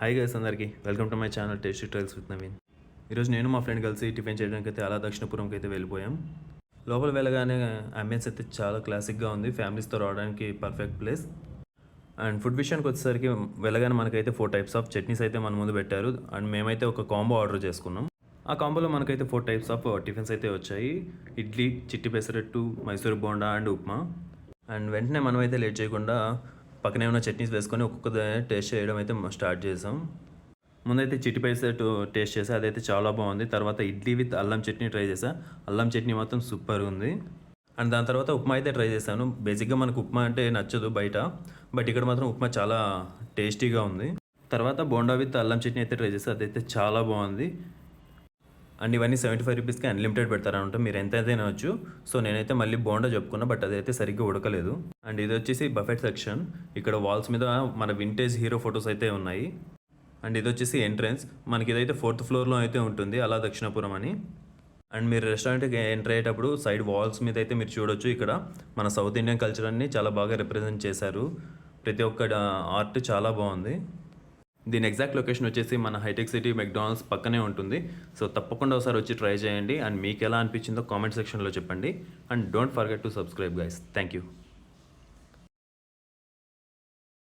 Hi guys అందరికీ welcome to my channel tasty trails with Naveen. ఈరోజు నేను మా ఫ్రెండ్ కలిసి టిఫిన్ చేయడానికి అయితే అలా దక్షిణపురంకి అయితే వెళ్ళిపోయాం. లోపల వెళ్ళగానే అంబియన్స్ అయితే చాలా క్లాసిక్గా ఉంది. ఫ్యామిలీస్తో రావడానికి పర్ఫెక్ట్ ప్లేస్. అండ్ ఫుడ్ విషయానికి వచ్చేసరికి వెళ్ళగానే మనకైతే 4 టైప్స్ ఆఫ్ చట్నీస్ అయితే మన ముందు పెట్టారు. అండ్ మేమైతే ఒక కాంబో ఆర్డర్ చేసుకున్నాం. ఆ కాంబోలో మనకైతే 4 టైప్స్ ఆఫ్ టిఫిన్స్ అయితే వచ్చాయి. ఇడ్లీ, చిట్టి పెసరట్టు, మైసూర్ బోండా అండ్ ఉప్మా. అండ్ వెంటనే మనమైతే లేట్ చేయకుండా పక్కనే ఉన్న చట్నీస్ వేసుకొని ఒక్కొక్క టేస్ట్ చేయడం అయితే స్టార్ట్ చేసాం. ముందైతే చిట్టి పెసరట్టు టేస్ట్ చేసా, అదైతే చాలా బాగుంది. తర్వాత ఇడ్లీ విత్ అల్లం చట్నీ ట్రై చేసా. అల్లం చట్నీ మాత్రం సూపర్ ఉంది. అండ్ దాని తర్వాత ఉప్మా అయితే ట్రై చేశాను. బేసిక్గా మనకు ఉప్మా అంటే నచ్చదు బయట, బట్ ఇక్కడ మాత్రం ఉప్మా చాలా టేస్టీగా ఉంది. తర్వాత బోండా విత్ అల్లం చట్నీ అయితే ట్రై చేసా, అదైతే చాలా బాగుంది. అండ్ ఇవన్నీ 75 రూపీస్కి అన్లిమిటెడ్ పెడతారనమాట, మీరు ఎంత అయితే తినవచ్చు. సో నేనైతే మళ్ళీ బోండా చెప్పుకున్నా, బట్ అదైతే సరిగ్గా ఉడకలేదు. అండ్ ఇది వచ్చేసి బఫెట్ సెక్షన్. ఇక్కడ వాల్స్ మీద మన వింటేజ్ హీరో ఫొటోస్ అయితే ఉన్నాయి. అండ్ ఇది వచ్చేసి ఎంట్రన్స్. మనకి ఇదైతే 4th ఫ్లోర్లో అయితే ఉంటుంది అలా దక్షిణపురం అని. అండ్ మీరు రెస్టారెంట్కి ఎంటర్ అయ్యేటప్పుడు సైడ్ వాల్స్ మీద అయితే మీరు చూడొచ్చు, ఇక్కడ మన సౌత్ ఇండియన్ కల్చర్ అన్ని చాలా బాగా రిప్రజెంట్ చేశారు. ప్రతి ఒక్క ఆర్ట్ చాలా బాగుంది. దీని ఎగ్జాక్ట్ లొకేషన్ వచ్చేసి మన హైటెక్ సిటీ మెక్డానల్డ్స్ పక్కనే ఉంటుంది. సో తప్పకుండా ఒకసారి వచ్చి ట్రై చేయండి. అండ్ మీకు ఎలా అనిపించిందో కామెంట్ సెక్షన్లో చెప్పండి. And don't forget to subscribe guys. Thank you.